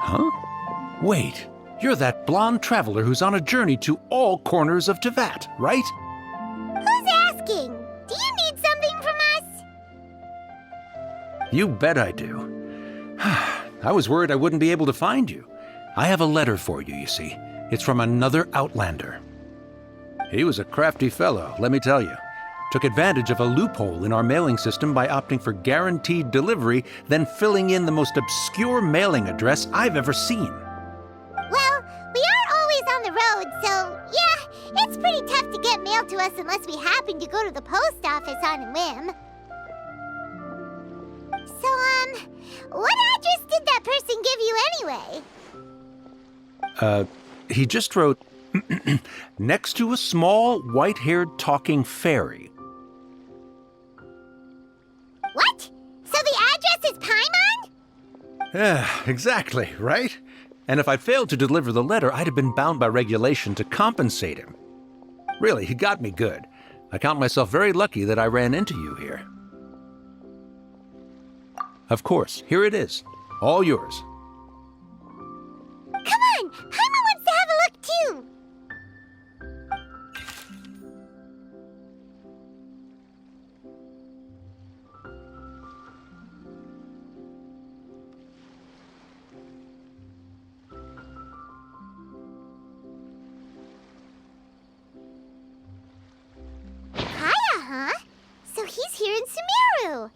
Huh? Wait, you're that blonde traveler who's on a journey to all corners of Tevat, right? Who's asking? Do you need something from us? You bet I do. I was worried I wouldn't be able to find you. I have a letter for you, you see. It's from another Outlander. He was a crafty fellow, let me tell you. Took advantage of a loophole in our mailing system by opting for guaranteed delivery, then filling in the most obscure mailing address I've ever seen. Well, we are always on the road, so yeah, it's pretty tough to get mail to us unless we happen to go to the post office on a whim. So, what address did that person give you anyway? He just wrote, next to a small, white-haired talking fairy. What? So the address is Paimon? Yeah, exactly, right? And if I'd failed to deliver the letter, I'd have been bound by regulation to compensate him. Really, he got me good. I count myself very lucky that I ran into you here. Of course, here it is. All yours. Come on! Paimon wants to have a look too! Kaya, huh? So he's here in Sumeru.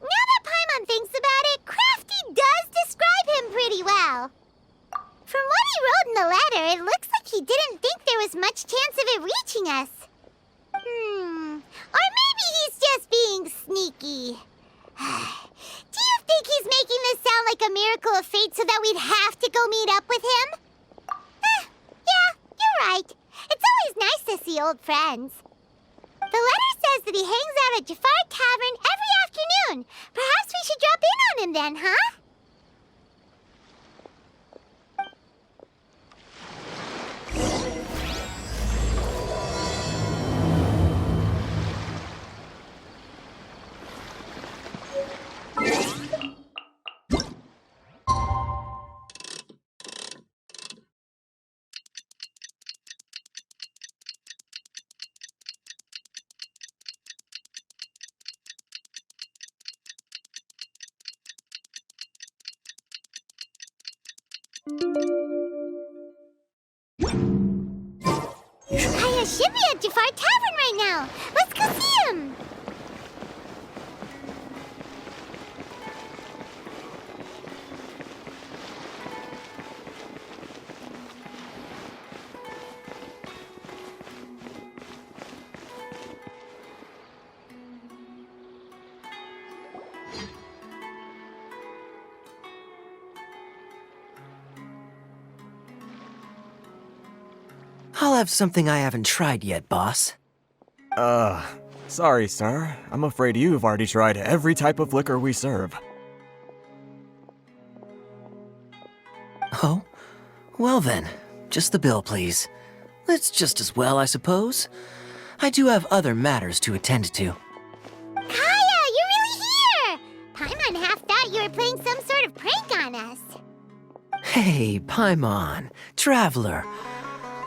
Now that Paimon thinks about it, Crafty does describe him pretty well. From what he wrote in the letter, it looks like he didn't think there was much chance of it reaching us. Or maybe he's just being sneaky. Do you think he's making this sound like a miracle of fate so that we'd have to go meet up with him? Yeah, you're right. It's always nice to see old friends. The letter says that he hangs out at Jafar Tavern every afternoon. Perhaps we should drop in on him then, huh? Kaya should be at Jafar Tavern right now. Let's go see him. I'll have something I haven't tried yet, boss. Sorry, sir. I'm afraid you've already tried every type of liquor we serve. Oh, well then, just the bill, please. It's just as well, I suppose. I do have other matters to attend to. Kaya, you're really here! Paimon half thought you were playing some sort of prank on us. Hey, Paimon, traveler.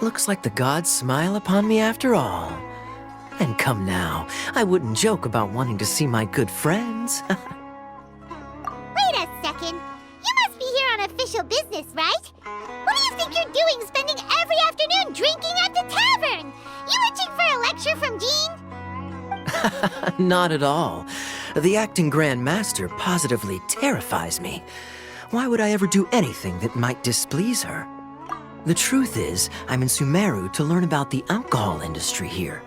Looks like the gods smile upon me after all. And come now, I wouldn't joke about wanting to see my good friends. Wait a second. You must be here on official business, right? What do you think you're doing spending every afternoon drinking at the tavern? You itching for a lecture from Jean? Not at all. The acting Grand Master positively terrifies me. Why would I ever do anything that might displease her? The truth is, I'm in Sumeru to learn about the alcohol industry here.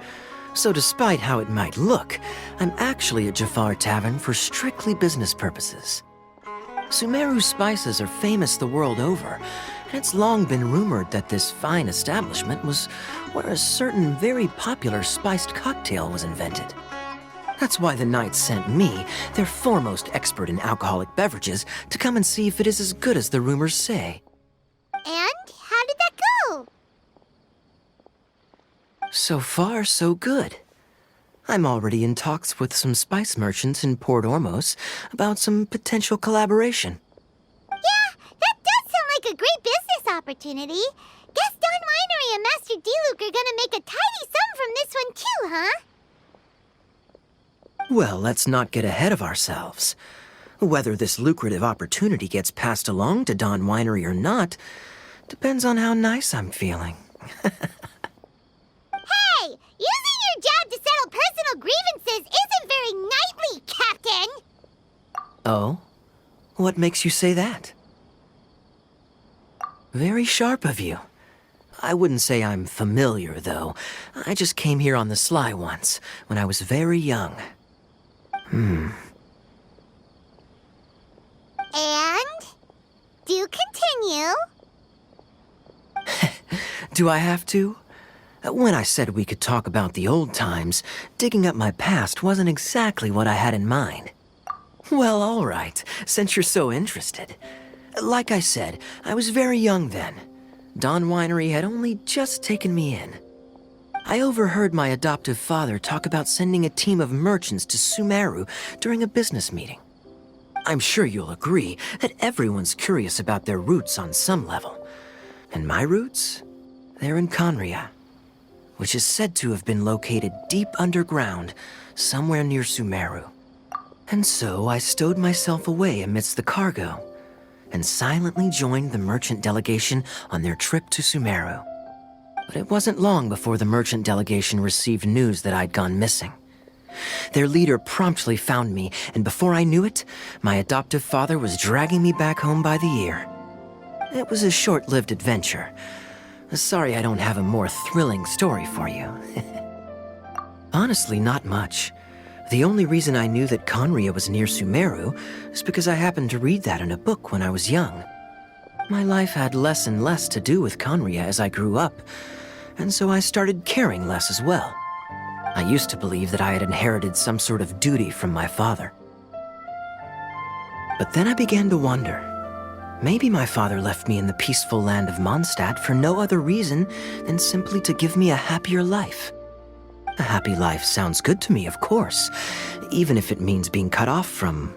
So despite how it might look, I'm actually at Jafar Tavern for strictly business purposes. Sumeru spices are famous the world over, and it's long been rumored that this fine establishment was where a certain very popular spiced cocktail was invented. That's why the knights sent me, their foremost expert in alcoholic beverages, to come and see if it is as good as the rumors say. And how did that go? So far, so good. I'm already in talks with some spice merchants in Port Ormos about some potential collaboration. Yeah, that does sound like a great business opportunity. Guess Don Winery and Master Diluc are gonna make a tidy sum from this one too, huh? Well, let's not get ahead of ourselves. Whether this lucrative opportunity gets passed along to Don Winery or not depends on how nice I'm feeling. Hey, using your job to settle personal grievances isn't very knightly, Captain! Oh? What makes you say that? Very sharp of you. I wouldn't say I'm familiar, though. I just came here on the sly once, when I was very young. And? Do continue. Do I have to? When I said we could talk about the old times, digging up my past wasn't exactly what I had in mind. Well, all right, since you're so interested. Like I said, I was very young then. Don Winery had only just taken me in. I overheard my adoptive father talk about sending a team of merchants to Sumeru during a business meeting. I'm sure you'll agree that everyone's curious about their roots on some level. And my roots? They're in Conria, which is said to have been located deep underground, somewhere near Sumeru. And so I stowed myself away amidst the cargo, and silently joined the merchant delegation on their trip to Sumeru. But it wasn't long before the merchant delegation received news that I'd gone missing. Their leader promptly found me, and before I knew it, my adoptive father was dragging me back home by the ear. It was a short-lived adventure. Sorry I don't have a more thrilling story for you. Honestly, not much. The only reason I knew that Conria was near Sumeru is because I happened to read that in a book when I was young. My life had less and less to do with Conria as I grew up, and so I started caring less as well. I used to believe that I had inherited some sort of duty from my father. But then I began to wonder. Maybe my father left me in the peaceful land of Mondstadt for no other reason than simply to give me a happier life. A happy life sounds good to me, of course, even if it means being cut off from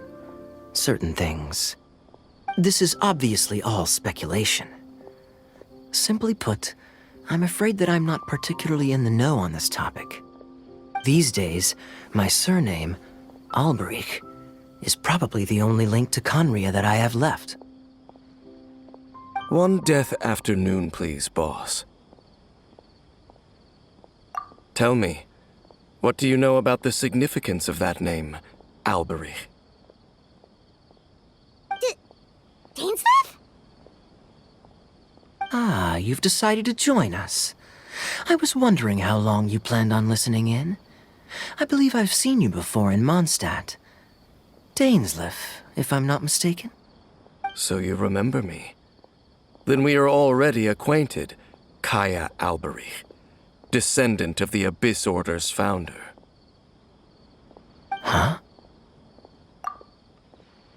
certain things. This is obviously all speculation. Simply put, I'm afraid that I'm not particularly in the know on this topic. These days, my surname, Alberich, is probably the only link to Conria that I have left. One death afternoon, please, boss. Tell me, what do you know about the significance of that name, Alberich? Dainsleif? Ah, you've decided to join us. I was wondering how long you planned on listening in. I believe I've seen you before in Mondstadt. Dainsleif, if I'm not mistaken. So you remember me. Then we are already acquainted, Kaya Alberich, descendant of the Abyss Order's founder. Huh?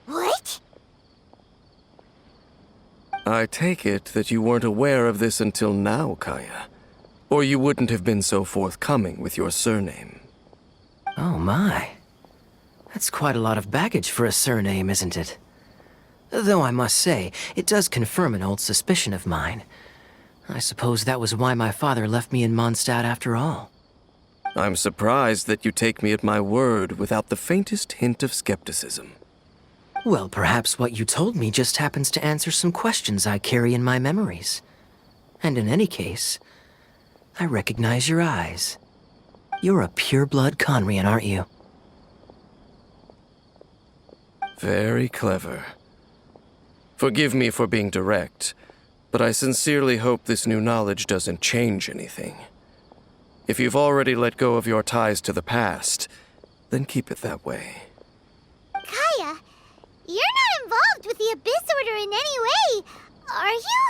What? I take it that you weren't aware of this until now, Kaya. Or you wouldn't have been so forthcoming with your surname. Oh my. That's quite a lot of baggage for a surname, isn't it? Though I must say, it does confirm an old suspicion of mine. I suppose that was why my father left me in Mondstadt after all. I'm surprised that you take me at my word without the faintest hint of skepticism. Well, perhaps what you told me just happens to answer some questions I carry in my memories. And in any case, I recognize your eyes. You're a pure-blood Conrian, aren't you? Very clever. Forgive me for being direct, but I sincerely hope this new knowledge doesn't change anything. If you've already let go of your ties to the past, then keep it that way. Kaya, you're not involved with the Abyss Order in any way, are you?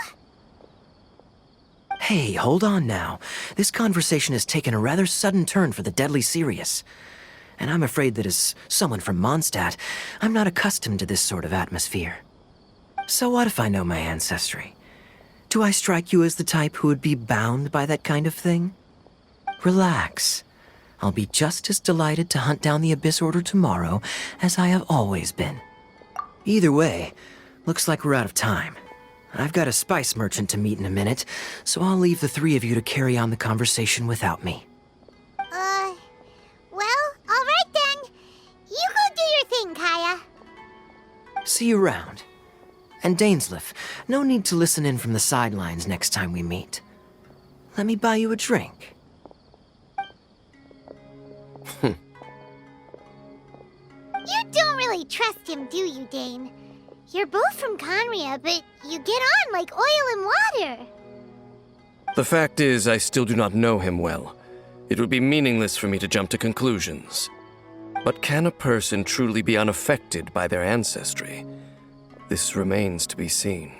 Hey, hold on now. This conversation has taken a rather sudden turn for the deadly serious. And I'm afraid that as someone from Mondstadt, I'm not accustomed to this sort of atmosphere. So what if I know my ancestry? Do I strike you as the type who would be bound by that kind of thing? Relax. I'll be just as delighted to hunt down the Abyss Order tomorrow as I have always been. Either way, looks like we're out of time. I've got a spice merchant to meet in a minute, so I'll leave the three of you to carry on the conversation without me. Well, all right then. You go do your thing, Kaya. See you around. And Dainsleif, no need to listen in from the sidelines next time we meet. Let me buy you a drink. You don't really trust him, do you, Dane? You're both from Conria, but you get on like oil and water. The fact is, I still do not know him well. It would be meaningless for me to jump to conclusions. But can a person truly be unaffected by their ancestry? This remains to be seen.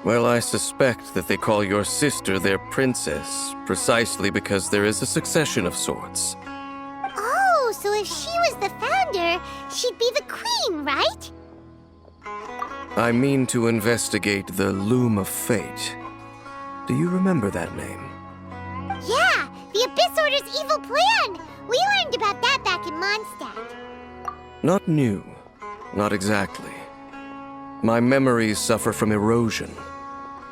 Well, I suspect that they call your sister their princess, precisely because there is a succession of sorts. Oh, so if she was the founder, she'd be the queen, right? I mean to investigate the Loom of Fate. Do you remember that name? Yeah, the Abyss Order's evil plan. We learned about that back in Mondstadt. Not new. Not exactly. My memories suffer from erosion.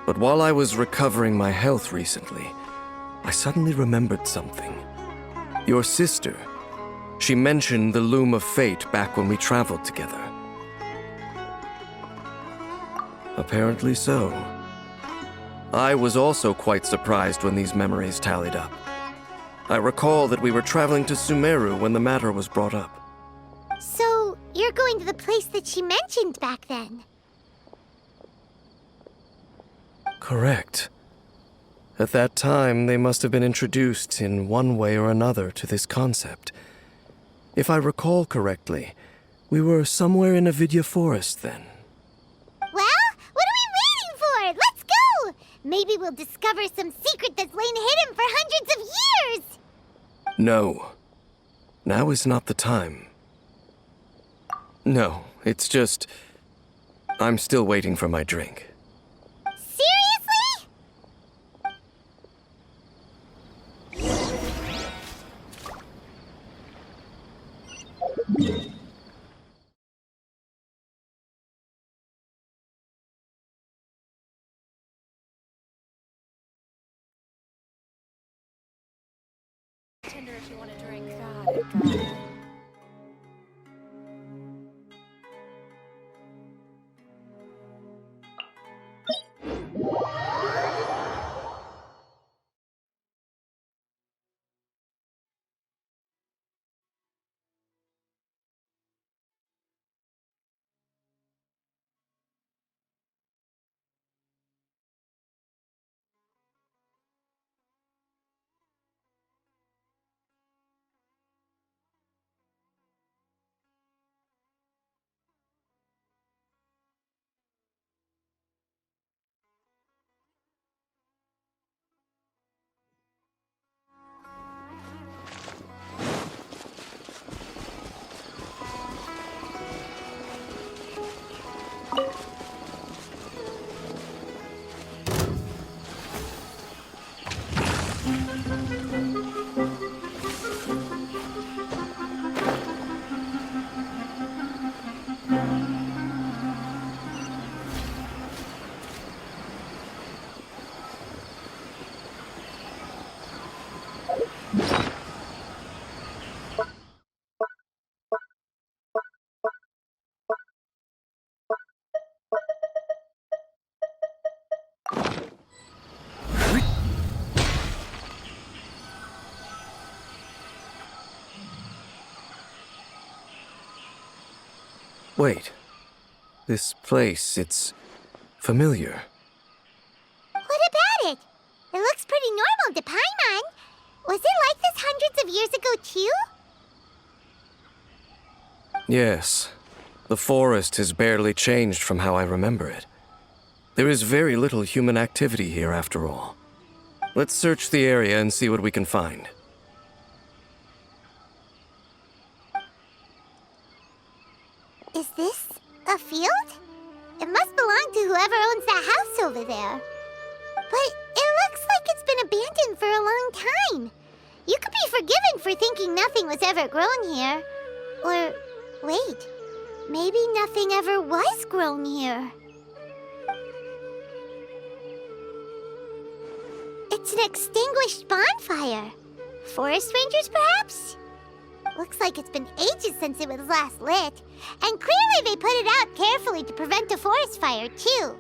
But while I was recovering my health recently, I suddenly remembered something. Your sister. She mentioned the Loom of Fate back when we traveled together. Apparently so. I was also quite surprised when these memories tallied up. I recall that we were traveling to Sumeru when the matter was brought up. So, you're going to the place that she mentioned back then? Correct. At that time, they must have been introduced in one way or another to this concept. If I recall correctly, we were somewhere in Avidya Forest then. Well, what are we waiting for? Let's go! Maybe we'll discover some secret that's lain hidden for hundreds of years! No. Now is not the time. No, it's just... I'm still waiting for my drink. Seriously? Tender if you want a drink. Got it. Wait. This place, it's familiar. What about it? It looks pretty normal to Paimon. Was it like this hundreds of years ago, too? Yes. The forest has barely changed from how I remember it. There is very little human activity here after all. Let's search the area and see what we can find. Is this a field? It must belong to whoever owns that house over there. But it looks like it's been abandoned for a long time. You could be forgiven for thinking nothing was ever grown here. Or, wait, maybe nothing ever was grown here. It's an extinguished bonfire. Forest rangers, perhaps? Looks like it's been ages since it was last lit. And clearly they put it out carefully to prevent a forest fire, too.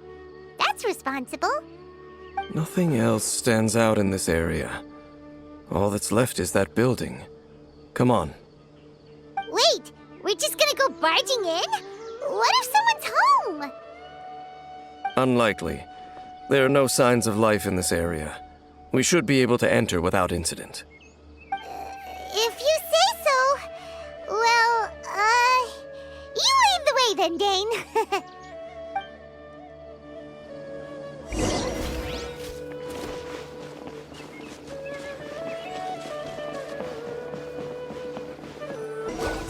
That's responsible. Nothing else stands out in this area. All that's left is that building. Come on. Wait, we're just gonna go barging in? What if someone's home? Unlikely. There are no signs of life in this area. We should be able to enter without incident. If you say so. Well, you lead the way then, Dane.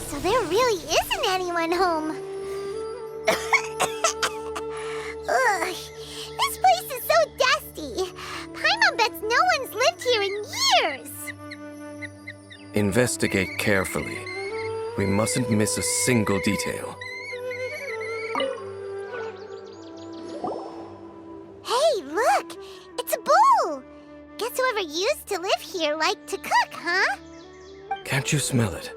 So there really isn't anyone home. Ugh, this place is so dusty. Paimon bets no one's lived here in years. Investigate carefully. We mustn't miss a single detail. Hey, look! It's a bull! Guess whoever used to live here liked to cook, huh? Can't you smell it?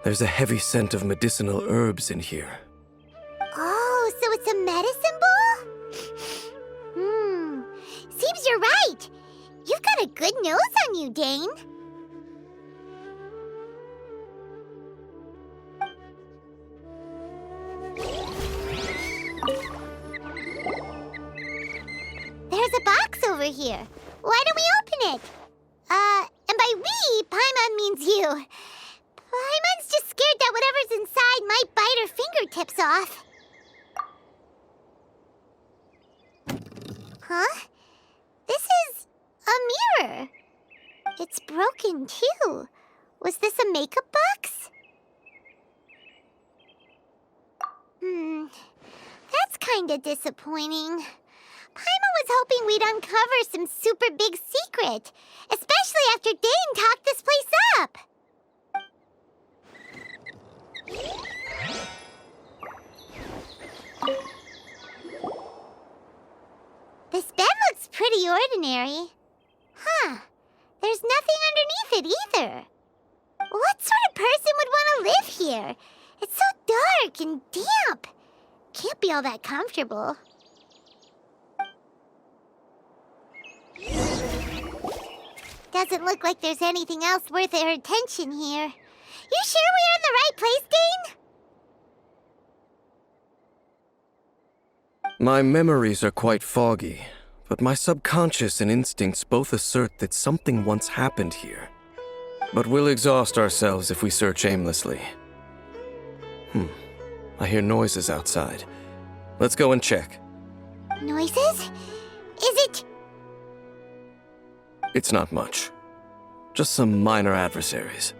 There's a heavy scent of medicinal herbs in here. Oh, so it's a medicine bowl? Seems you're right. You've got a good nose on you, Dane. There's a box over here. Why don't we open it? And by we, Paimon means you. Paimon's just scared that whatever's inside might bite her fingertips off. Huh? This is a mirror. It's broken, too. Was this a makeup box? That's kinda disappointing. Paimon was hoping we'd uncover some super big secret, especially after Dane talked this place up. This bed looks pretty ordinary. Huh. There's nothing underneath it either. What sort of person would want to live here? It's so dark and damp. Can't be all that comfortable. Doesn't look like there's anything else worth our attention here. You sure we're in the right place, Dane? My memories are quite foggy, but my subconscious and instincts both assert that something once happened here. But we'll exhaust ourselves if we search aimlessly. I hear noises outside. Let's go and check. Noises? Is it... It's not much. Just some minor adversaries.